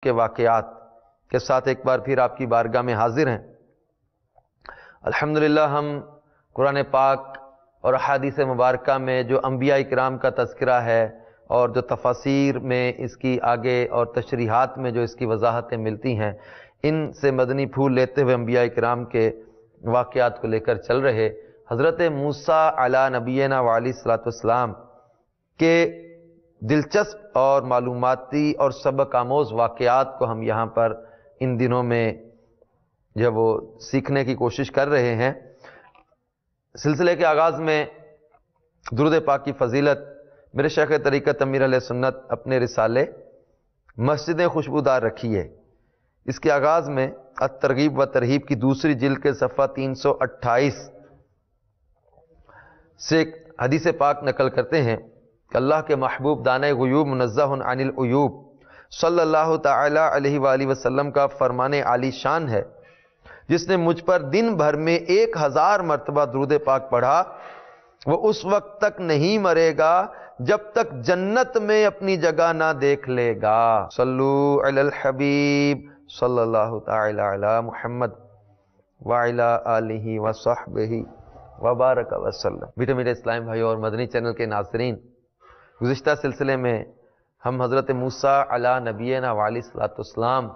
کے واقعات کے ساتھ ایک بار پھر آپ کی بارگاہ میں حاضر ہیں۔ الحمدللہ ہم قرآن پاک اور احادیث مبارکہ میں جو انبیاء کرام کا تذکرہ ہے اور جو تفاسیر میں اس کی آگے اور تشریحات میں جو اس کی وضاحتیں ملتی ہیں، ان سے مدنی پھول لیتے ہوئے انبیاء کرام کے واقعات کو لے کر چل رہے۔ حضرت موسیٰ علی نبینا وعلیہ الصلوۃ والسلام کے دلچسپ اور معلوماتی اور سبق آموز واقعات کو ہم یہاں پر ان دنوں میں جب وہ سیکھنے کی کوشش کر رہے ہیں۔ سلسلے کے آغاز میں درود پاک کی فضیلت میرے شیخ طریقت امیر علیہ سنت اپنے رسالے مسجدیں خوشبودار رکھی ہے، اس کے آغاز میں الترغیب و ترہیب کی دوسری جلد کے صفحہ 328 سے ایک حدیث پاک نقل کرتے ہیں کہ اللہ کے محبوب دانۂ غیوب منزہ عن العیوب صلی اللہ تعالی علیہ وآلہ وسلم کا فرمان عالی شان ہے، جس نے مجھ پر دن بھر میں 1000 مرتبہ درود پاک پڑھا، وہ اس وقت تک نہیں مرے گا جب تک جنت میں اپنی جگہ نہ دیکھ لے گا۔ صلو علی الحبیب صلی اللہ تعالی علی محمد وعلی آلہ وصحبہ وبارک وسلم۔ میٹھے میٹھے اسلام بھائیوں اور مدنی چینل کے ناظرین، گزشتہ سلسلے میں ہم حضرت موسیٰ علی نبینا وعلیہ الصلوۃ والسلام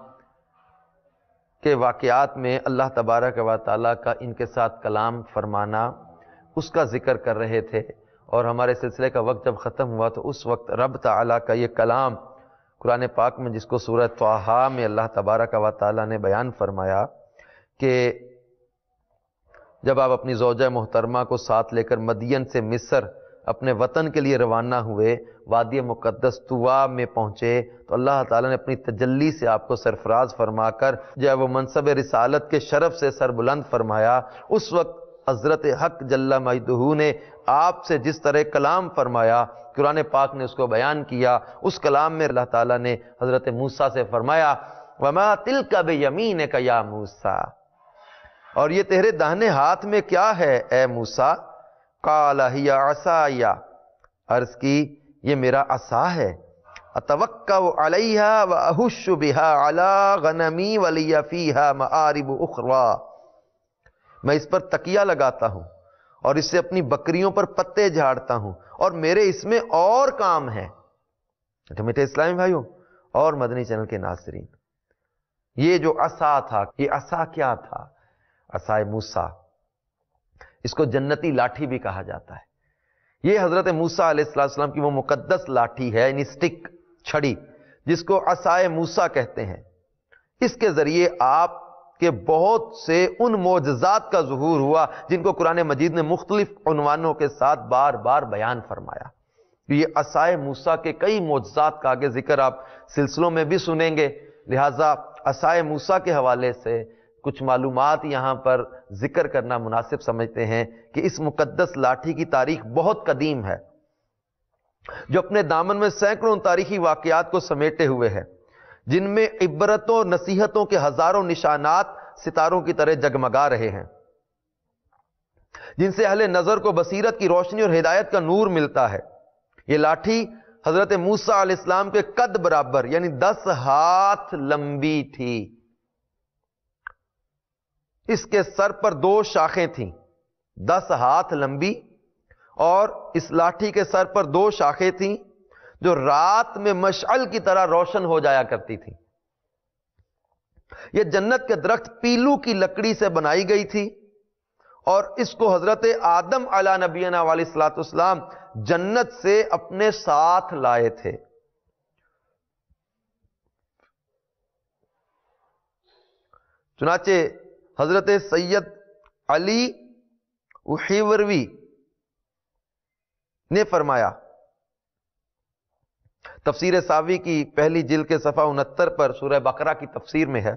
کے واقعات میں اللہ تبارک و تعالیٰ کا ان کے ساتھ کلام فرمانا، اس کا ذکر کر رہے تھے، اور ہمارے سلسلے کا وقت جب ختم ہوا تو اس وقت رب تعالیٰ کا یہ کلام قرآن پاک میں، جس کو سورہ طٰہٰ میں اللہ تبارک و تعالیٰ نے بیان فرمایا کہ جب آپ اپنی زوجہ محترمہ کو ساتھ لے کر مدین سے مصر اپنے وطن کے لیے روانہ ہوئے، وادی مقدس طویٰ میں پہنچے تو اللہ تعالیٰ نے اپنی تجلی سے آپ کو سرفراز فرما کر جب وہ منصب رسالت کے شرف سے سر بلند فرمایا، اس وقت حضرت حق جل مجدہ نے آپ سے جس طرح کلام فرمایا، قرآن پاک نے اس کو بیان کیا۔ اس کلام میں اللہ تعالیٰ نے حضرت موسیٰ سے فرمایا وَمَا تِلْكَ بِيَمِينِكَ يَا مُوسَىٰ، اور یہ تیرے داہنے ہاتھ میں کیا ہے اے موسیٰ؟ قَالَ هِيَ عَصَايَ، عرض کی یہ میرا عصا ہے، أَتَوَكَّأُ عَلَيْهَا وَأَهُشُّ بِهَا عَلَىٰ غَنَمِي وَلِيَّ فِيهَا مَآرِبُ أُخْرَىٰ، میں اس پر تکیہ لگاتا ہوں اور اس سے اپنی بکریوں پر پتے جھاڑتا ہوں، اور میرے اس میں اور کام ہے۔ میٹھے اسلامی بھائیوں اور مدنی چینل کے ناظرین، یہ جو عصا تھا، یہ عصا کیا تھا؟ عصائے موسیٰ، اس کو جنتی لاٹھی بھی کہا جاتا ہے۔ یہ حضرت موسیٰ علیہ السلام کی وہ مقدس لاٹھی ہے، یعنی سٹک، چھڑی، جس کو عصائے موسیٰ کہتے ہیں۔ اس کے ذریعے آپ کے بہت سے ان معجزات کا ظہور ہوا جن کو قرآن مجید نے مختلف عنوانوں کے ساتھ بار بار بیان فرمایا۔ یہ عصائے موسیٰ کے کئی معجزات کا آگے ذکر آپ سلسلوں میں بھی سنیں گے، لہٰذا عصائے موسیٰ کے حوالے سے کچھ معلومات یہاں پر ذکر کرنا مناسب سمجھتے ہیں کہ اس مقدس لاٹھی کی تاریخ بہت قدیم ہے، جو اپنے دامن میں سینکڑوں تاریخی واقعات کو سمیٹے ہوئے ہے، جن میں عبرتوں اور نصیحتوں کے ہزاروں نشانات ستاروں کی طرح جگمگا رہے ہیں، جن سے اہل نظر کو بصیرت کی روشنی اور ہدایت کا نور ملتا ہے۔ یہ لاٹھی حضرت موسیٰ علیہ السلام کے قد برابر یعنی 10 ہاتھ لمبی تھی۔ اس کے سر پر 2 شاخیں تھیں، 10 ہاتھ لمبی، اور اس لاٹھی کے سر پر 2 شاخیں تھیں جو رات میں مشعل کی طرح روشن ہو جایا کرتی تھی۔ یہ جنت کے درخت پیلو کی لکڑی سے بنائی گئی تھی، اور اس کو حضرت آدم علی نبینا علیہ الصلوۃ والسلام جنت سے اپنے ساتھ لائے تھے۔ چنانچہ حضرت سید علی احیوروی نے فرمایا، تفسیر ساوی کی پہلی جلد کے صفحہ 69 پر سورہ بقرہ کی تفسیر میں ہے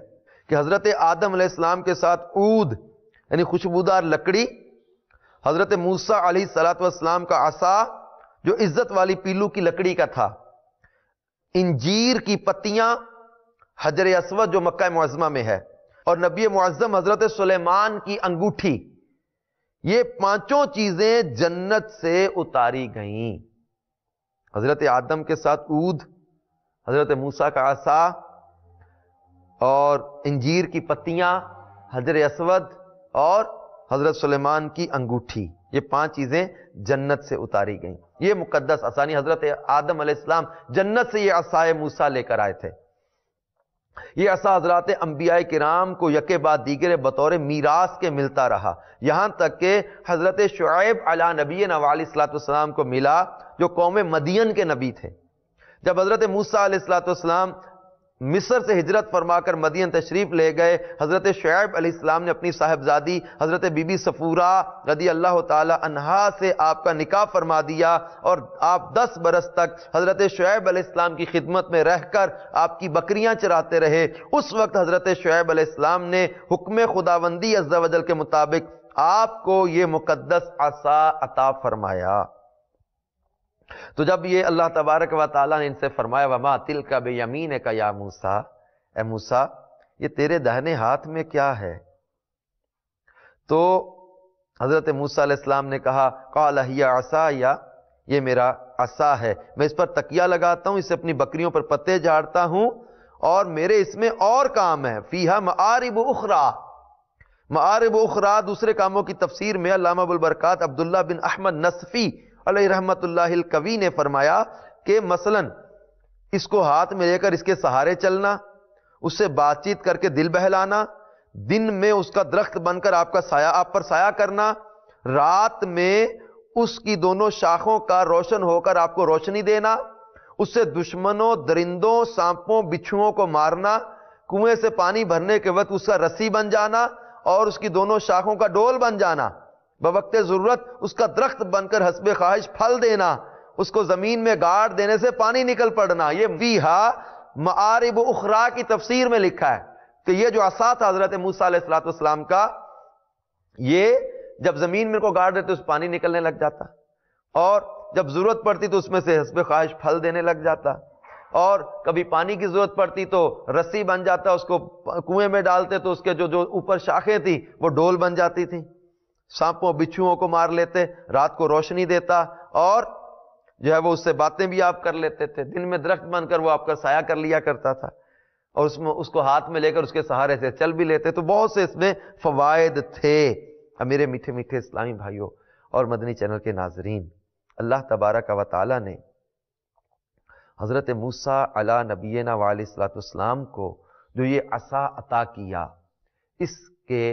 کہ حضرت آدم علیہ السلام کے ساتھ عود یعنی خوشبودار لکڑی، حضرت موسیٰ علیہ السلام کا عصا جو عزت والی پیلو کی لکڑی کا تھا، انجیر کی پتیاں، حجر اسود جو مکہ معظمہ میں ہے، اور نبی معظم حضرت سلیمان کی انگوٹھی، یہ 5 چیزیں جنت سے اتاری گئیں۔ حضرت آدم کے ساتھ عود، حضرت موسیٰ کا عصا، اور انجیر کی پتیاں، حجر اسود اور حضرت سلیمان کی انگوٹھی، یہ 5 چیزیں جنت سے اتاری گئیں۔ یہ مقدس عصانی حضرت آدم علیہ السلام جنت سے یہ عصائے موسیٰ لے کر آئے تھے۔ یہ عصا حضرات انبیاء کرام کو یکے بعد دیگرے بطور میراث کے ملتا رہا، یہاں تک کہ حضرت شعیب علی نبینا علیہ السلام کو ملا جو قوم مدین کے نبی تھے۔ جب حضرت موسیٰ علیہ السلام مصر سے ہجرت فرما کر مدین تشریف لے گئے، حضرت شعیب علیہ السلام نے اپنی صاحبزادی حضرت بی بی صفورہ رضی اللہ تعالی عنہا سے آپ کا نکاح فرما دیا، اور آپ 10 برس تک حضرت شعیب علیہ السلام کی خدمت میں رہ کر آپ کی بکریاں چراتے رہے۔ اس وقت حضرت شعیب علیہ السلام نے حکم خداوندی عز و جل کے مطابق آپ کو یہ مقدس عصا عطا فرمایا۔ تو جب یہ اللہ تبارک و تعالیٰ نے ان سے فرمایا وما تلک بیمینک یا موسیٰ، اے موسیٰ یہ تیرے دہنے ہاتھ میں کیا ہے؟ تو حضرت موسیٰ علیہ السلام نے کہا قال ہی عصای، یہ میرا عصا ہے، میں اس پر تکیہ لگاتا ہوں، اس سے اپنی بکریوں پر پتے جھاڑتا ہوں، اور میرے اس میں اور کام ہے، فیہا معارب اخری۔ معارب اخری دوسرے کاموں کی تفسیر میں علامہ ابوالبرکات عبداللہ بن احمد نصفی علیہ رحمت اللہ القوی نے فرمایا کہ مثلا اس کو ہاتھ میں لے کر اس کے سہارے چلنا، اس سے بات چیت کر کے دل بہلانا، دن میں اس کا درخت بن کر آپ پر سایہ کرنا، رات میں اس کی دونوں شاخوں کا روشن ہو کر آپ کو روشنی دینا، اس سے دشمنوں، درندوں، سانپوں، بچھوؤں کو مارنا، کنویں سے پانی بھرنے کے وقت اس کا رسی بن جانا اور اس کی دونوں شاخوں کا ڈول بن جانا، بوقت ضرورت اس کا درخت بن کر حسب خواہش پھل دینا، اس کو زمین میں گاڑ دینے سے پانی نکل پڑنا۔ یہ فیہا معارب اخری کی تفسیر میں لکھا ہے کہ یہ جو عصا تھا حضرت موسیٰ علیہ السلام کا، یہ جب زمین میں کو گاڑ دیتے اس پانی نکلنے لگ جاتا، اور جب ضرورت پڑتی تو اس میں سے حسب خواہش پھل دینے لگ جاتا، اور کبھی پانی کی ضرورت پڑتی تو رسی بن جاتا، اس کو کنویں میں ڈالتے تو اس کے جو اوپر شاخیں تھی وہ ڈول بن جاتی تھی، سانپوں بچھوؤں کو مار لیتے، رات کو روشنی دیتا، اور جو ہے وہ اس سے باتیں بھی آپ کر لیتے تھے، دن میں درخت بن کر وہ آپ کا سایہ کر لیا کرتا تھا، اور اس کو ہاتھ میں لے کر اس کے سہارے سے چل بھی لیتے۔ تو بہت سے اس میں فوائد تھے۔ اب میرے میٹھے میٹھے اسلامی بھائیوں اور مدنی چینل کے ناظرین، اللہ تبارک و تعالی نے حضرت موسیٰ علی نبینا علیہ السلام کو جو یہ عصا عطا کیا، اس کے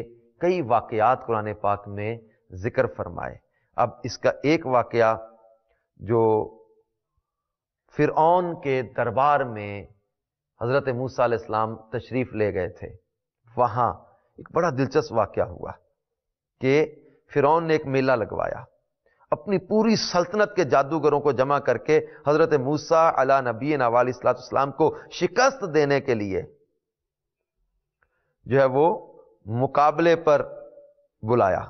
کئی واقعات قرآن پاک میں ذکر فرمائے۔ اب اس کا ایک واقعہ جو فرعون کے دربار میں حضرت موسیٰ علیہ السلام تشریف لے گئے تھے، وہاں ایک بڑا دلچسپ واقعہ ہوا کہ فرعون نے ایک میلہ لگوایا، اپنی پوری سلطنت کے جادوگروں کو جمع کر کے حضرت موسیٰ علی نبینا علیہ السلام کو شکست دینے کے لیے جو ہے وہ مقابلے پر بلایا۔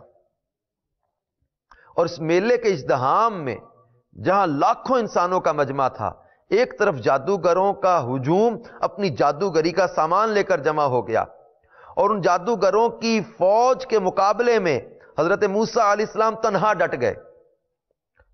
اور اس میلے کے ازدحام میں جہاں لاکھوں انسانوں کا مجمع تھا، ایک طرف جادوگروں کا ہجوم اپنی جادوگری کا سامان لے کر جمع ہو گیا، اور ان جادوگروں کی فوج کے مقابلے میں حضرت موسیٰ علیہ السلام تنہا ڈٹ گئے۔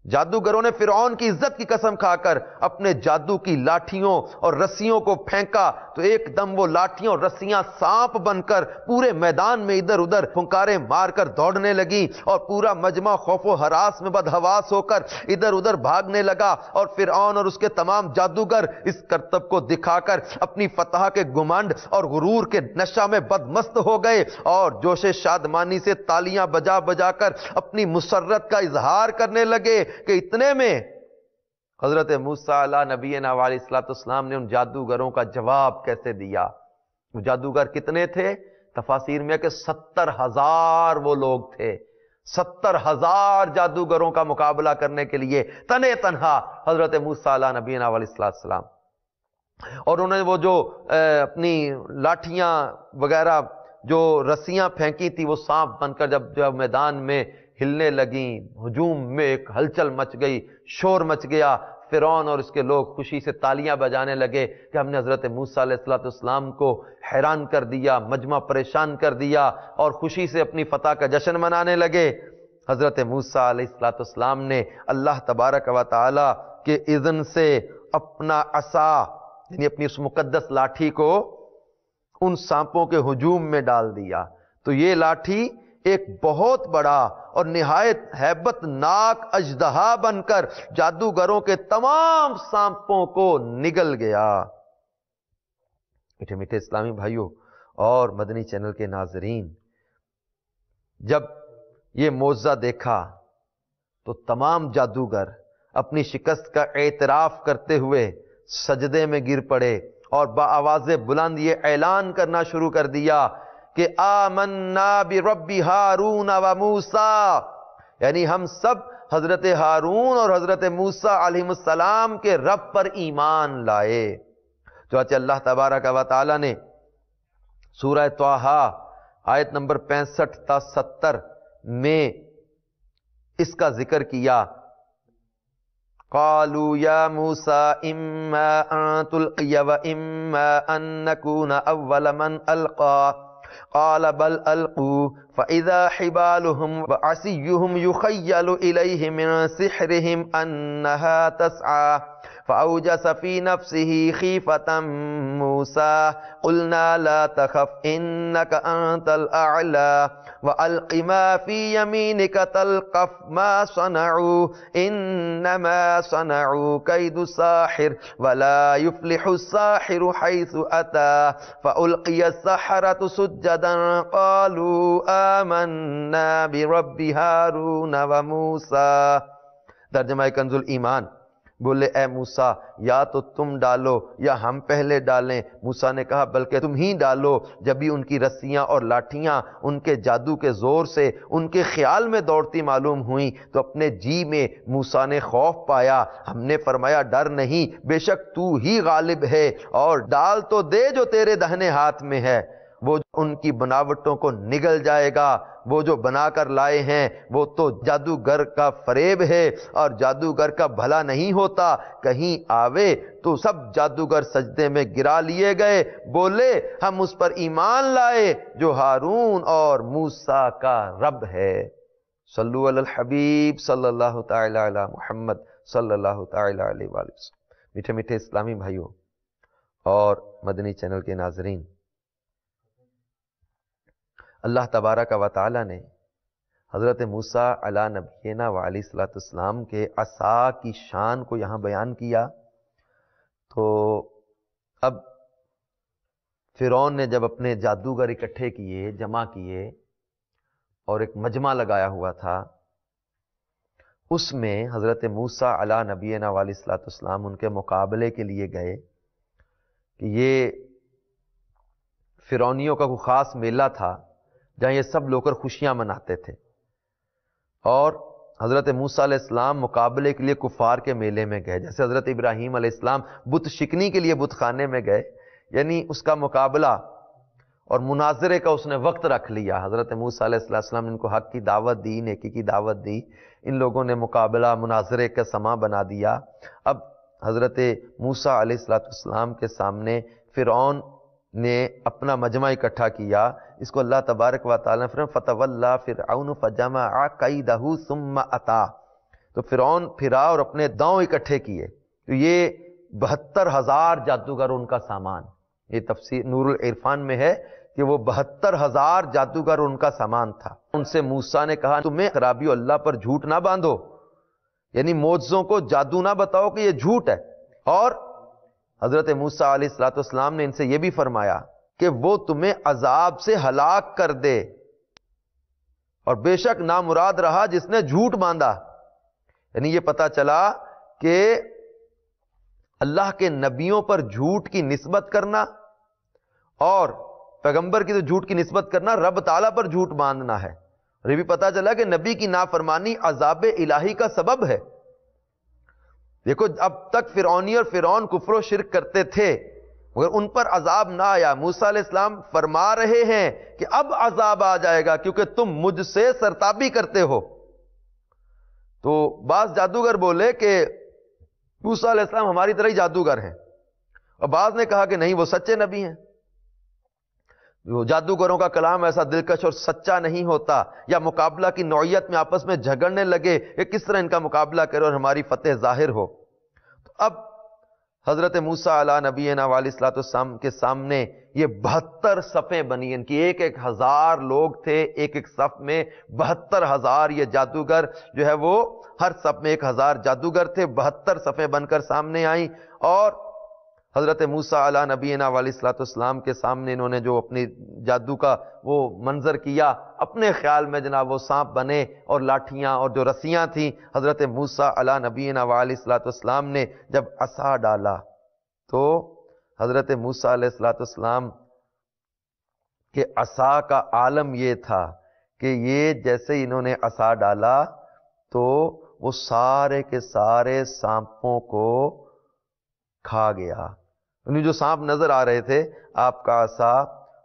جادوگروں نے فرعون کی عزت کی قسم کھا کر اپنے جادو کی لاٹھیوں اور رسیوں کو پھینکا، تو ایک دم وہ لاٹھیوں اور رسیاں سانپ بن کر پورے میدان میں ادھر ادھر پھنکارے مار کر دوڑنے لگی، اور پورا مجمع خوف و ہراس میں بدحواس ہو کر ادھر ادھر بھاگنے لگا، اور فرعون اور اس کے تمام جادوگر اس کرتب کو دکھا کر اپنی فتح کے گمنڈ اور غرور کے نشہ میں بدمست ہو گئے، اور جوش شادمانی سے تالیاں بجا بجا کر اپنی مسرت کا اظہار کرنے لگے کہ اتنے میں حضرت موسیٰ علی نبینا علیہ السلام نے ان جادوگروں کا جواب کیسے دیا۔ وہ جادوگر کتنے تھے؟ تفاسیر میں کہ 70,000 وہ لوگ تھے، 70,000 جادوگروں کا مقابلہ کرنے کے لیے تنے تنہا حضرت موسیٰ علی نبینا علیہ السلام، اور انہوں نے وہ جو اپنی لاٹھیاں وغیرہ جو رسیاں پھینکی تھی وہ سانپ بن کر جب میدان میں ہلنے لگیں، ہجوم میں ایک ہلچل مچ گئی، شور مچ گیا، فرعون اور اس کے لوگ خوشی سے تالیاں بجانے لگے کہ ہم نے حضرت موسیٰ علیہ السلام کو حیران کر دیا، مجمع پریشان کر دیا، اور خوشی سے اپنی فتح کا جشن منانے لگے۔ حضرت موسیٰ علیہ السلام نے اللہ تبارک و تعالی کے اذن سے اپنا عصا، یعنی اپنی اس مقدس لاٹھی کو ان سانپوں کے ہجوم میں ڈال دیا۔ تو یہ لاٹھی ایک بہت بڑا اور نہایت ہیبت ناک اژدہا بن کر جادوگروں کے تمام سانپوں کو نگل گیا۔ میٹھے میٹھے اسلامی بھائیوں اور مدنی چینل کے ناظرین، جب یہ معجزہ دیکھا تو تمام جادوگر اپنی شکست کا اعتراف کرتے ہوئے سجدے میں گر پڑے اور بآواز بلند یہ اعلان کرنا شروع کر دیا کہ آمنا برب ہارون و موسیٰ، یعنی ہم سب حضرت ہارون اور حضرت موسیٰ علیہ السلام کے رب پر ایمان لائے۔ چنانچہ اللہ تبارک و تعالی نے سورہ طٰہٰ آیت نمبر 65 تا 70 میں اس کا ذکر کیا۔ قالوا یا موسیٰ اما ان تلقی و اما ان نکون اول من القا قال بل القوا فاذا حبالهم وعصیهم يخیل الیہ من سحرهم انها تسعى فأوجس في نفسه خيفة موسى قلنا لا تخف إنك أنت الأعلى وألق ما في يمينك تلقف ما صنعوا إنما صنعوا كيد ساحر ولا يفلح الساحر حيث أتى فألقي السحرة سجدا قالوا آمنا برب هارون وموسى۔ ترجمہ کنز الایمان۔ بولے اے موسیٰ یا تو تم ڈالو یا ہم پہلے ڈالیں۔ موسیٰ نے کہا بلکہ تم ہی ڈالو۔ جب بھی ان کی رسیاں اور لاٹھیاں ان کے جادو کے زور سے ان کے خیال میں دوڑتی معلوم ہوئیں تو اپنے جی میں موسیٰ نے خوف پایا۔ ہم نے فرمایا ڈر نہیں، بے شک تو ہی غالب ہے، اور ڈال تو دے جو تیرے دہنے ہاتھ میں ہے، وہ ان کی بناوٹوں کو نگل جائے گا۔ وہ جو بنا کر لائے ہیں وہ تو جادوگر کا فریب ہے، اور جادوگر کا بھلا نہیں ہوتا۔ کہیں آوے تو سب جادوگر سجدے میں گرا لیے گئے، بولے ہم اس پر ایمان لائے جو ہارون اور موسیٰ کا رب ہے۔ صلو علی الحبیب صلی اللہ تعالی علی محمد صلی اللہ تعالی علیہ وآلہ وسلم۔ میٹھے میٹھے اسلامی بھائیوں اور مدنی چینل کے ناظرین، اللہ تبارک و تعالی نے حضرت موسیٰ علیہ نبینا و علیہ الصلوۃ والسلام کے عصا کی شان کو یہاں بیان کیا۔ تو اب فرعون نے جب اپنے جادوگر اکٹھے کیے، جمع کیے، اور ایک مجمع لگایا ہوا تھا، اس میں حضرت موسیٰ علیہ نبینا و علیہ الصلوۃ والسلام ان کے مقابلے کے لیے گئے کہ یہ فرعونیوں کا کوئی خاص میلہ تھا جہاں یہ سب لوگ کر خوشیاں مناتے تھے، اور حضرت موسیٰ علیہ السلام مقابلے کے لیے کفار کے میلے میں گئے، جیسے حضرت ابراہیم علیہ السلام بت شکنی کے لیے بت خانے میں گئے، یعنی اس کا مقابلہ اور مناظرے کا اس نے وقت رکھ لیا۔ حضرت موسیٰ علیہ السلام نے ان کو حق کی دعوت دی، نیکی کی دعوت دی، ان لوگوں نے مقابلہ مناظرے کا سما بنا دیا۔ اب حضرت موسیٰ علیہ السلام کے سامنے فرعون نے اپنا مجمع اکٹھا کیا۔ اس کو اللہ تبارک و تعالیٰ نے فرمایا فَتَوَلَّى فِرْعَوْنُ فَجَمَعَ كَيْدَهُ ثُمَّ أَتَى، تو فرعون پھرا اور اپنے داؤں اکٹھے کیے۔ تو یہ 72,000 جادوگر ان کا سامان، یہ تفسیر نور العرفان میں ہے کہ وہ 72,000 جادوگر ان کا سامان تھا۔ ان سے موسیٰ نے کہا تمہیں خرابی اللہ پر جھوٹ نہ باندھو، یعنی معجزوں کو جادو نہ بتاؤ کہ یہ جھوٹ ہے۔ اور حضرت موسیٰ علیہ السلام نے ان سے یہ بھی فرمایا کہ وہ تمہیں عذاب سے ہلاک کر دے، اور بے شک نامراد رہا جس نے جھوٹ باندھا۔ یعنی یہ پتا چلا کہ اللہ کے نبیوں پر جھوٹ کی نسبت کرنا اور پیغمبر کی تو جھوٹ کی نسبت کرنا رب تعالیٰ پر جھوٹ باندھنا ہے۔ اور یہ بھی پتا چلا کہ نبی کی نافرمانی عذاب الہی کا سبب ہے۔ دیکھو اب تک فرعونی اور فرعون کفر و شرک کرتے تھے مگر ان پر عذاب نہ آیا۔ موسیٰ علیہ السلام فرما رہے ہیں کہ اب عذاب آ جائے گا کیونکہ تم مجھ سے سرتابی کرتے ہو۔ تو بعض جادوگر بولے کہ موسیٰ علیہ السلام ہماری طرح ہی جادوگر ہیں، اور بعض نے کہا کہ نہیں وہ سچے نبی ہیں۔ وہ جادوگروں کا کلام ایسا دلکش اور سچا نہیں ہوتا، یا مقابلہ کی نوعیت میں آپس میں جھگڑنے لگے کہ کس طرح ان کا مقابلہ کرے اور ہماری فتح ظاہر ہو۔ تو اب حضرت موسیٰ علیہ نبینا علیہ الصلوۃ والسلام کے سامنے یہ 72 صفیں بنی، ان کی ایک 1000 لوگ تھے، ایک صف میں 72,000 یہ جادوگر جو ہے وہ ہر صف میں 1000 جادوگر تھے، 72 صفیں بن کر سامنے آئیں، اور حضرت موسیٰ علیہ نبینا علیہ الصلوۃ والسلام کے سامنے انہوں نے جو اپنی جادو کا وہ منظر کیا، اپنے خیال میں جناب وہ سانپ بنے اور لاٹھیاں اور جو رسیاں تھیں، حضرت موسیٰ علیہ نبینا علیہ الصلوۃ والسلام نے جب عصا ڈالا تو حضرت موسیٰ علیہ الصلوۃ والسلام کے عصا کا عالم یہ تھا کہ یہ جیسے ہی انہوں نے عصا ڈالا تو وہ سارے کے سارے سانپوں کو کھا گیا۔ انہیں جو سانپ نظر آ رہے تھے آپ کا عصا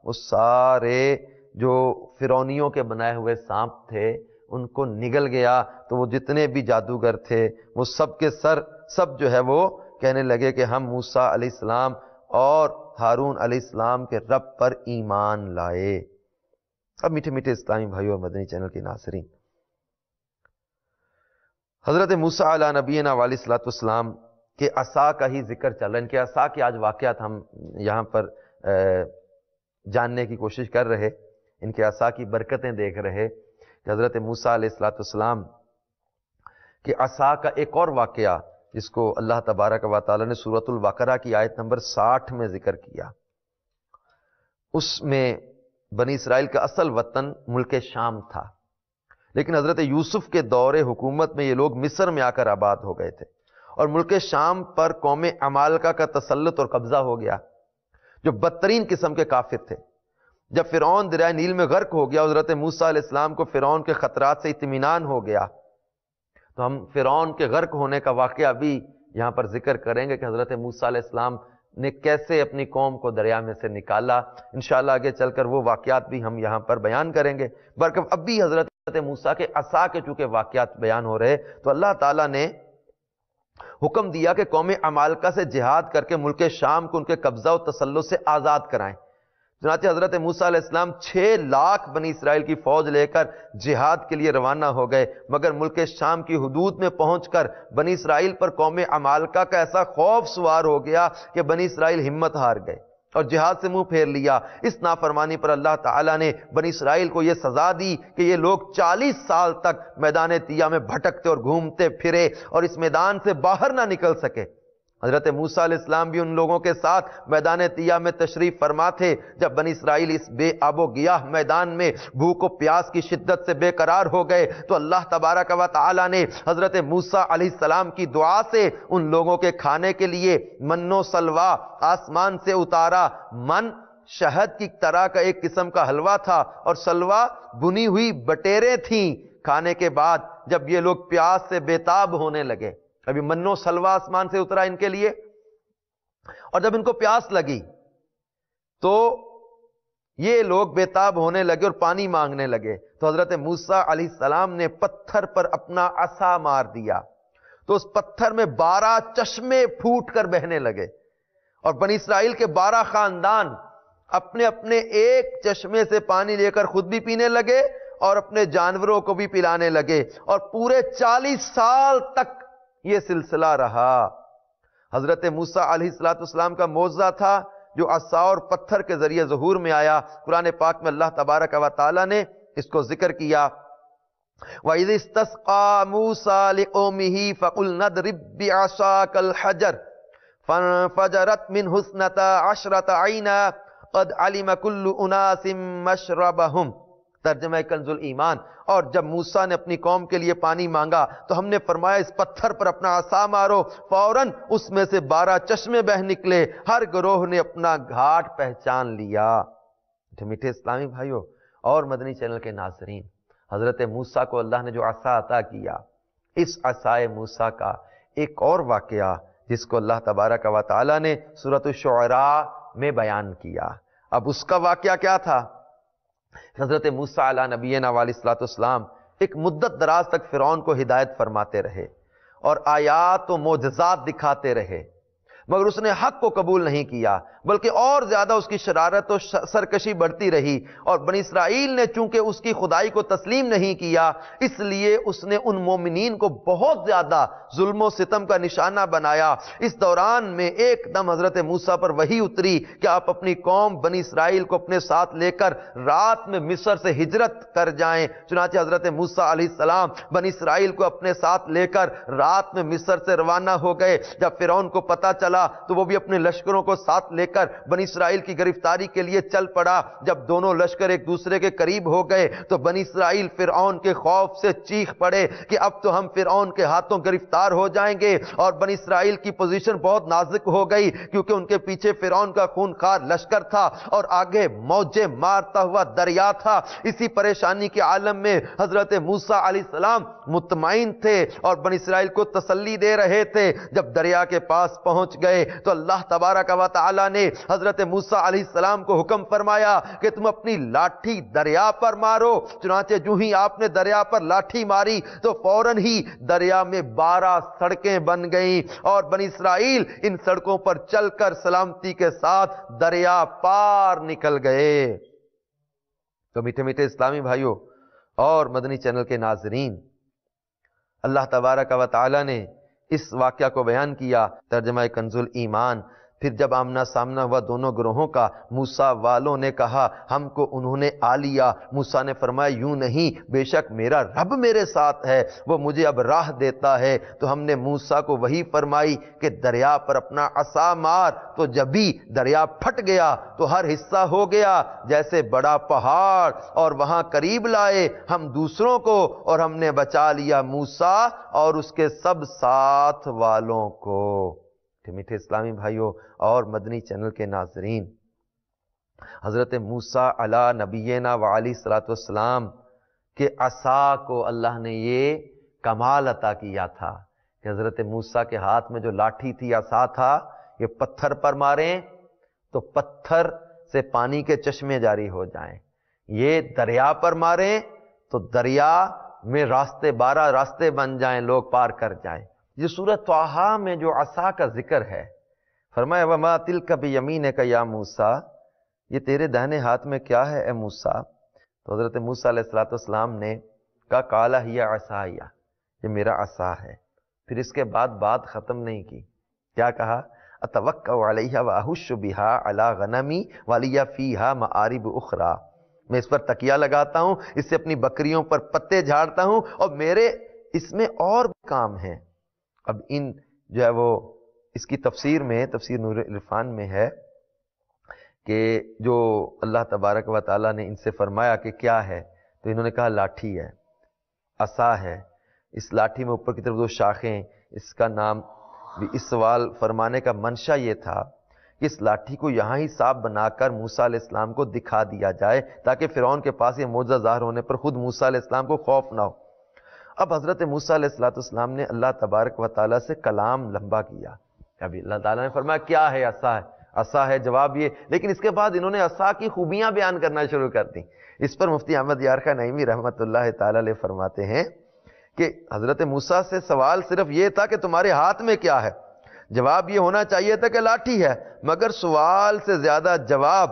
وہ سارے جو فرعونیوں کے بنائے ہوئے سانپ تھے ان کو نگل گیا، تو وہ جتنے بھی جادوگر تھے وہ سب کے سب جو ہے وہ کہنے لگے کہ ہم موسیٰ علیہ السلام اور ہارون علیہ السلام کے رب پر ایمان لائے۔ اب میٹھے میٹھے اسلامی بھائیوں اور مدنی چینل کے ناظرین، حضرت موسیٰ علیہ نبینا علیہ الصلوۃ والسلام کہ عصا کا ہی ذکر چل رہا ہے، ان کے عصا کے آج واقعات ہم یہاں پر جاننے کی کوشش کر رہے، ان کے عصا کی برکتیں دیکھ رہے کہ حضرت موسیٰ علیہ الصلوۃ والسلام کہ عصا کا ایک اور واقعہ جس کو اللہ تبارک و تعالی نے سورۃ البقرہ کی آیت نمبر 60 میں ذکر کیا، اس میں بنی اسرائیل کا اصل وطن ملک شام تھا، لیکن حضرت یوسف کے دور حکومت میں یہ لوگ مصر میں آ کر آباد ہو گئے تھے، اور ملک شام پر قوم عمالقہ کا تسلط اور قبضہ ہو گیا جو بدترین قسم کے کافر تھے۔ جب فرعون دریائے نیل میں غرق ہو گیا، حضرت موسیٰ علیہ السلام کو فرعون کے خطرات سے اطمینان ہو گیا، تو ہم فرعون کے غرق ہونے کا واقعہ بھی یہاں پر ذکر کریں گے کہ حضرت موسیٰ علیہ السلام نے کیسے اپنی قوم کو دریا میں سے نکالا۔ انشاءاللہ آگے چل کر وہ واقعات بھی ہم یہاں پر بیان کریں گے۔ برکب اب بھی حضرت موسیٰ کے عصا کے چونکہ واقعات بیان ہو رہے، تو اللہ تعالیٰ نے حکم دیا کہ قوم عمالقہ سے جہاد کر کے ملک شام کو ان کے قبضہ و تسلط سے آزاد کرائیں۔ چنانچہ حضرت موسیٰ علیہ السلام 6 لاکھ بنی اسرائیل کی فوج لے کر جہاد کے لیے روانہ ہو گئے، مگر ملک شام کی حدود میں پہنچ کر بنی اسرائیل پر قوم عمالقہ کا ایسا خوف سوار ہو گیا کہ بنی اسرائیل ہمت ہار گئے اور جہاد سے منہ پھیر لیا۔ اس نافرمانی پر اللہ تعالیٰ نے بنی اسرائیل کو یہ سزا دی کہ یہ لوگ 40 سال تک میدان طیہ میں بھٹکتے اور گھومتے پھرے اور اس میدان سے باہر نہ نکل سکے۔ حضرت موسیٰ علیہ السلام بھی ان لوگوں کے ساتھ میدان طیہ میں تشریف فرما تھے۔ جب بنی اسرائیل اس بے آب و گیاہ میدان میں بھوک و پیاس کی شدت سے بے قرار ہو گئے تو اللہ تبارک و تعالی نے حضرت موسیٰ علیہ السلام کی دعا سے ان لوگوں کے کھانے کے لیے من و سلوا آسمان سے اتارا۔ من شہد کی طرح کا ایک قسم کا حلوہ تھا اور سلوا بنی ہوئی بٹیریں تھیں۔ کھانے کے بعد جب یہ لوگ پیاس سے بےتاب ہونے لگے، ابھی من و سلوا آسمان سے اترا ان کے لیے، اور جب ان کو پیاس لگی تو یہ لوگ بےتاب ہونے لگے اور پانی مانگنے لگے، تو حضرت موسیٰ علیہ السلام نے پتھر پر اپنا عصا مار دیا تو اس پتھر میں 12 چشمے پھوٹ کر بہنے لگے، اور بنی اسرائیل کے 12 خاندان اپنے اپنے ایک چشمے سے پانی لے کر خود بھی پینے لگے اور اپنے جانوروں کو بھی پلانے لگے، اور پورے 40 سال تک یہ سلسلہ رہا۔ حضرت موسیٰ علیہ السلام کا معجزہ تھا جو عصا اور پتھر کے ذریعے ظہور میں آیا۔ قرآن پاک میں اللہ تبارک و تعالی نے اس کو ذکر کیا، وَإِذِ اسْتَسْقَىٰ مُوسَىٰ لِقَوْمِهِ فَقُلْنَا اضْرِب بِّعَصَاكَ الْحَجَرَ فَانفَجَرَتْ مِنْهُ اثْنَتَا عَشْرَةَ عَيْنًا قَدْ عَلِمَ كُلُّ أُنَاسٍ مَّشْرَبَهُمْ۔ ترجمہ کنز الایمان۔ اور جب موسیٰ نے اپنی قوم کے لیے پانی مانگا تو ہم نے فرمایا اس پتھر پر اپنا عصا مارو، فوراً اس میں سے 12 چشمے بہ نکلے، ہر گروہ نے اپنا گھاٹ پہچان لیا۔ میٹھے اسلامی بھائیوں اور مدنی چینل کے ناظرین، حضرت موسیٰ کو اللہ نے جو عصا عطا کیا، اس عصائے موسیٰ کا ایک اور واقعہ جس کو اللہ تبارک و تعالی نے سورۃ الشعراء میں بیان کیا۔ اب اس کا واقعہ کیا تھا؟ حضرت موسیٰ علیہ نبینا علیہ الصلوۃ والسلام ایک مدت دراز تک فرعون کو ہدایت فرماتے رہے اور آیات و معجزات دکھاتے رہے، مگر اس نے حق کو قبول نہیں کیا، بلکہ اور زیادہ اس کی شرارت و سرکشی بڑھتی رہی، اور بنی اسرائیل نے چونکہ اس کی خدائی کو تسلیم نہیں کیا، اس لیے اس نے ان مومنین کو بہت زیادہ ظلم و ستم کا نشانہ بنایا۔ اس دوران میں ایک دم حضرت موسیٰ پر وحی اتری کہ آپ اپنی قوم بنی اسرائیل کو اپنے ساتھ لے کر رات میں مصر سے ہجرت کر جائیں۔ چنانچہ حضرت موسیٰ علیہ السلام بنی اسرائیل کو اپنے ساتھ لے کر رات میں مصر سے روانہ ہو گئے۔ جب فرعون کو پتہ چلا تو وہ بھی اپنے لشکروں کو ساتھ لے کر بنی اسرائیل کی گرفتاری کے لیے چل پڑا۔ جب دونوں لشکر ایک دوسرے کے قریب ہو گئے تو بنی اسرائیل فرعون کے خوف سے چیخ پڑے کہ اب تو ہم فرعون کے ہاتھوں گرفتار ہو جائیں گے، اور بنی اسرائیل کی پوزیشن بہت نازک ہو گئی کیونکہ ان کے پیچھے فرعون کا خونخوار لشکر تھا اور آگے موجیں مارتا ہوا دریا تھا۔ اسی پریشانی کے عالم میں حضرت موسیٰ علیہ السلام مطمئن تھے اور بنی اسرائیل کو تسلی دے رہے تھے۔ جب دریا کے پاس پہنچ گئے تو اللہ تبارک و تعالی نے حضرت موسیٰ علیہ السلام کو حکم فرمایا کہ تم اپنی لاٹھی دریا پر مارو۔ چنانچہ جو ہی آپ نے دریا پر لاٹھی ماری تو فوراً ہی دریا میں 12 سڑکیں بن گئیں، اور بنی اسرائیل ان سڑکوں پر چل کر سلامتی کے ساتھ دریا پار نکل گئے۔ تو میٹھے میٹھے اسلامی بھائیوں اور مدنی چینل کے ناظرین، اللہ تبارک و تعالی نے اس واقعہ کو بیان کیا، ترجمہ کنز الایمان۔ پھر جب آمنا سامنا ہوا دونوں گروہوں کا، موسیٰ والوں نے کہا ہم کو انہوں نے آ لیا۔ موسیٰ نے فرمایا یوں نہیں، بے شک میرا رب میرے ساتھ ہے، وہ مجھے اب راہ دیتا ہے۔ تو ہم نے موسیٰ کو وہی فرمائی کہ دریا پر اپنا عصا مار، تو جب بھی دریا پھٹ گیا تو ہر حصہ ہو گیا جیسے بڑا پہاڑ، اور وہاں قریب لائے ہم دوسروں کو، اور ہم نے بچا لیا موسیٰ اور اس کے سب ساتھ والوں کو۔ میٹھے اسلامی بھائیوں اور مدنی چینل کے ناظرین، حضرت موسیٰ علی نبینا وعلیہ الصلوۃ والسلام کے عصا کو اللہ نے یہ کمال عطا کیا تھا کہ حضرت موسیٰ کے ہاتھ میں جو لاٹھی تھی، عصا تھا، یہ پتھر پر ماریں تو پتھر سے پانی کے چشمے جاری ہو جائیں، یہ دریا پر ماریں تو دریا میں 12 راستے بن جائیں، لوگ پار کر جائیں۔ یہ سورۃ طٰہٰ میں جو عصا کا ذکر ہے، فرمایا وَمَا تِلْكَ بِيَمِينِكَ يَا موسیٰ، یہ تیرے دہنے ہاتھ میں کیا ہے اے موسیٰ؟ تو حضرت موسیٰ علیہ السلام نے کہا قَالَ هِيَ عَصَايَ، یہ میرا عصا ہے۔ پھر اس کے بعد بات ختم نہیں کی، کیا کہا أَتَوَكَّأُ عَلَيْهَا وَأَهُشُّ بِهَا عَلَىٰ غَنَمِي وَلِيَ فِيهَا مَآرِبُ أُخْرَىٰ، میں اس پر تکیہ لگاتا ہوں، اس سے اپنی بکریوں پر پتے جھاڑتا ہوں، اور میرے اس میں اور بھی کام ہیں۔ اب ان جو ہے وہ اس کی تفسیر میں، تفسیر نور العرفان میں ہے کہ جو اللہ تبارک و تعالیٰ نے ان سے فرمایا کہ کیا ہے، تو انہوں نے کہا لاٹھی ہے، عصا ہے۔ اس لاٹھی میں اوپر کی طرف 2 شاخیں، اس کا نام بھی، اس سوال فرمانے کا منشا یہ تھا کہ اس لاٹھی کو یہاں ہی صاف بنا کر موسیٰ علیہ السلام کو دکھا دیا جائے تاکہ فرعون کے پاس یہ معجزہ ظاہر ہونے پر خود موسیٰ علیہ السلام کو خوف نہ ہو۔ اب حضرت موسیٰ علیہ السلام نے اللہ تبارک و تعالیٰ سے کلام لمبا کیا۔ ابھی اللہ تعالیٰ نے فرمایا کیا ہے؟ عصا ہے۔ عصا ہے جواب یہ، لیکن اس کے بعد انہوں نے عصا کی خوبیاں بیان کرنا شروع کر دیں۔ اس پر مفتی احمد یارخا نعیمی رحمۃ اللہ تعالیٰ علیہ فرماتے ہیں کہ حضرت موسیٰ سے سوال صرف یہ تھا کہ تمہارے ہاتھ میں کیا ہے، جواب یہ ہونا چاہیے تھا کہ لاٹھی ہے، مگر سوال سے زیادہ جواب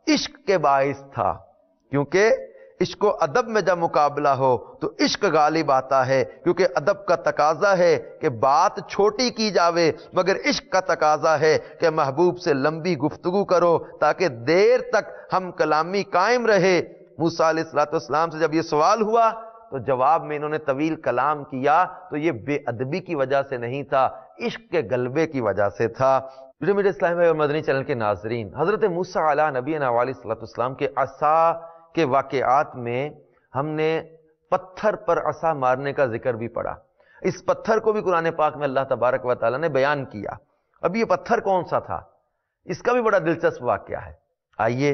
عشق کے باعث تھا، کیونکہ عشق و ادب میں جب مقابلہ ہو تو عشق غالب آتا ہے، کیونکہ ادب کا تقاضا ہے کہ بات چھوٹی کی جاوے، مگر عشق کا تقاضا ہے کہ محبوب سے لمبی گفتگو کرو تاکہ دیر تک ہم کلامی قائم رہے۔ موسیٰ علیہ السلام سے جب یہ سوال ہوا تو جواب میں انہوں نے طویل کلام کیا، تو یہ بے ادبی کی وجہ سے نہیں تھا، عشق کے غلبے کی وجہ سے تھا۔ میرے اسلامی اور مدنی چینل کے ناظرین، حضرت موسیٰ علیہ نبینا علیہ السلام کے عصا کے واقعات میں ہم نے پتھر پر عصا مارنے کا ذکر بھی پڑھا۔ اس پتھر کو بھی قرآن پاک میں اللہ تبارک و تعالیٰ نے بیان کیا۔ اب یہ پتھر کون سا تھا، اس کا بھی بڑا دلچسپ واقعہ ہے۔ آئیے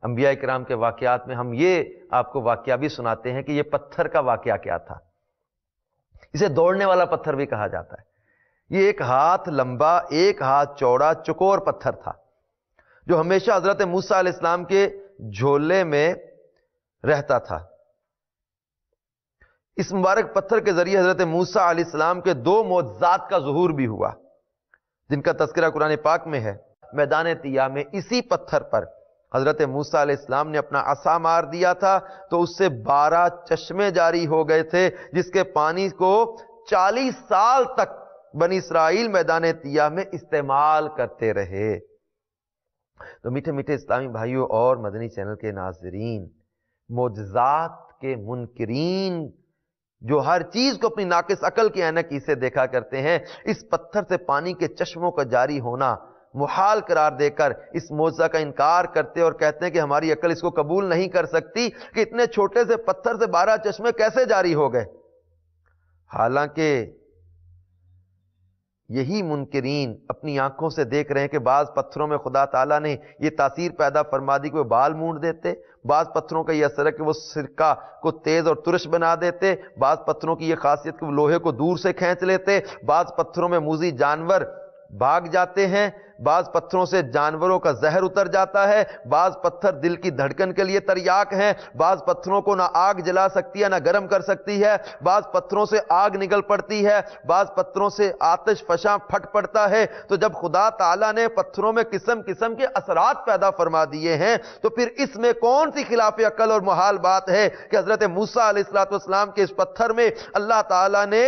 انبیاء کرام کے واقعات میں ہم یہ آپ کو واقعہ بھی سناتے ہیں کہ یہ پتھر کا واقعہ کیا تھا۔ اسے دوڑنے والا پتھر بھی کہا جاتا ہے۔ یہ 1 ہاتھ لمبا 1 ہاتھ چوڑا چکور پتھر تھا جو ہمیشہ حضرت موسیٰ علیہ السلام کے جھولے میں رہتا تھا۔ اس مبارک پتھر کے ذریعے حضرت موسیٰ علیہ السلام کے 2 معجزات کا ظہور بھی ہوا۔ جن کا تذکرہ قرآن پاک میں ہے. میدان طیہ میں اسی پتھر پر حضرت موسیٰ علیہ السلام نے اپنا عصا مار دیا تھا تو اس سے 12 چشمے جاری ہو گئے تھے، جس کے پانی کو 40 سال تک بنی اسرائیل میدان طیہ میں استعمال کرتے رہے. تو میٹھے میٹھے اسلامی بھائیوں اور مدنی چینل کے ناظرین، معجزات کے منکرین جو ہر چیز کو اپنی ناقص عقل کی عینک سے دیکھا کرتے ہیں، اس پتھر سے پانی کے چشموں کا جاری ہونا محال قرار دے کر اس معجزہ کا انکار کرتے اور کہتے ہیں کہ ہماری عقل اس کو قبول نہیں کر سکتی کہ اتنے چھوٹے سے پتھر سے 12 چشمے کیسے جاری ہو گئے. حالانکہ یہی منکرین اپنی آنکھوں سے دیکھ رہے ہیں کہ بعض پتھروں میں خدا تعالیٰ نے یہ تاثیر پیدا فرما دی کہ وہ بال مونڈ دیتے، بعض پتھروں کا یہ اثر ہے کہ وہ سرکہ کو تیز اور ترش بنا دیتے، بعض پتھروں کی یہ خاصیت کہ وہ لوہے کو دور سے کھینچ لیتے، بعض پتھروں میں موذی جانور بھاگ جاتے ہیں، بعض پتھروں سے جانوروں کا زہر اتر جاتا ہے، بعض پتھر دل کی دھڑکن کے لیے تریاک ہیں، بعض پتھروں کو نہ آگ جلا سکتی ہے نہ گرم کر سکتی ہے، بعض پتھروں سے آگ نکل پڑتی ہے، بعض پتھروں سے آتش فشاں پھٹ پڑتا ہے. تو جب خدا تعالیٰ نے پتھروں میں قسم قسم کے اثرات پیدا فرما دیے ہیں تو پھر اس میں کون سی خلاف عقل اور محال بات ہے کہ حضرت موسیٰ علیہ السلام کے اس پتھر میں اللہ تعالیٰ نے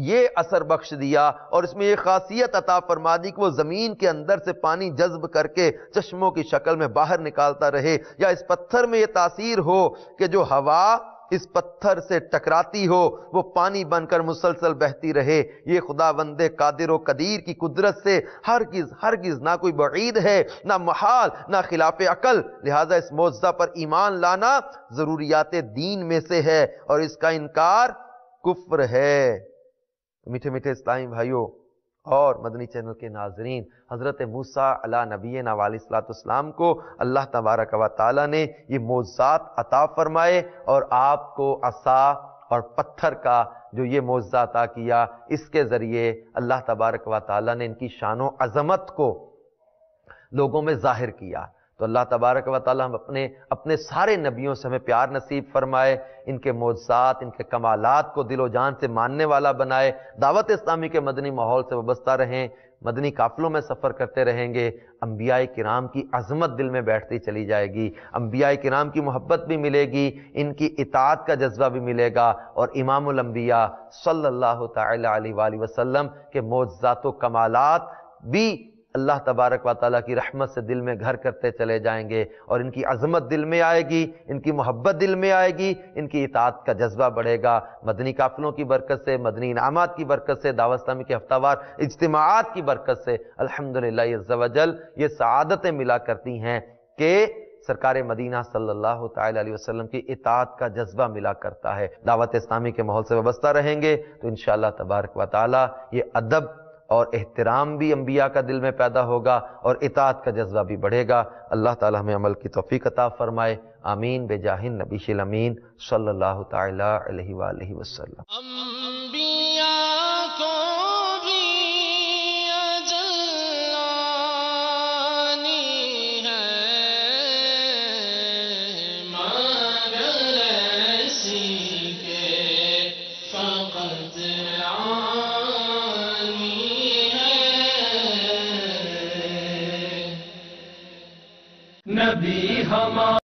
یہ اثر بخش دیا اور اس میں یہ خاصیت عطا فرما دی کہ وہ زمین کے اندر سے پانی جذب کر کے چشموں کی شکل میں باہر نکالتا رہے، یا اس پتھر میں یہ تاثیر ہو کہ جو ہوا اس پتھر سے ٹکراتی ہو وہ پانی بن کر مسلسل بہتی رہے. یہ خداوند قادر و قدیر کی قدرت سے ہرگز نہ کوئی بعید ہے، نہ محال، نہ خلاف عقل. لہذا اس معجزہ پر ایمان لانا ضروریات دین میں سے ہے اور اس کا انکار کفر ہے. میٹھے میٹھے اسلامی بھائیوں اور مدنی چینل کے ناظرین، حضرت موسیٰ علیہ نبینا علیہ الصلوۃ والسلام کو اللہ تبارک و تعالیٰ نے یہ معجزات عطا فرمائے اور آپ کو عصا اور پتھر کا جو یہ معجزہ عطا کیا، اس کے ذریعے اللہ تبارک و تعالیٰ نے ان کی شان و عظمت کو لوگوں میں ظاہر کیا. تو اللہ تبارک و تعالیٰ ہم اپنے سارے نبیوں سے ہمیں پیار نصیب فرمائے، ان کے معجزات، ان کے کمالات کو دل و جان سے ماننے والا بنائے، دعوت اسلامی کے مدنی ماحول سے وابستہ رہیں، مدنی قافلوں میں سفر کرتے رہیں گے. انبیاء کرام کی عظمت دل میں بیٹھتی چلی جائے گی، انبیاء کرام کی محبت بھی ملے گی، ان کی اطاعت کا جذبہ بھی ملے گا، اور امام الانبیاء صلی اللہ تعالی علیہ وآلہ وسلم کے معجزات و کمالات بھی اللہ تبارک و تعالیٰ کی رحمت سے دل میں گھر کرتے چلے جائیں گے، اور ان کی عظمت دل میں آئے گی، ان کی محبت دل میں آئے گی، ان کی اطاعت کا جذبہ بڑھے گا. مدنی قافلوں کی برکت سے، مدنی انعامات کی برکت سے، دعوت اسلامی کے ہفتہ وار اجتماعات کی برکت سے الحمدللہ عز و جل یہ سعادتیں ملا کرتی ہیں کہ سرکار مدینہ صلی اللہ تعالی علیہ وسلم کی اطاعت کا جذبہ ملا کرتا ہے. دعوت اسلامی کے ماحول سے وابستہ رہیں گے تو انشاءاللہ تبارک و تعالی یہ ادب اور احترام بھی انبیاء کا دل میں پیدا ہوگا اور اطاعت کا جذبہ بھی بڑھے گا. اللہ تعالی ہمیں عمل کی توفیق عطا فرمائے. آمین بجاہ النبی الامین صلی اللہ تعالی علیہ وآلہ وسلم. انبیاء کو بھی اجل آنی ہے، مگر ایسی کہ فقط نبی ہمارا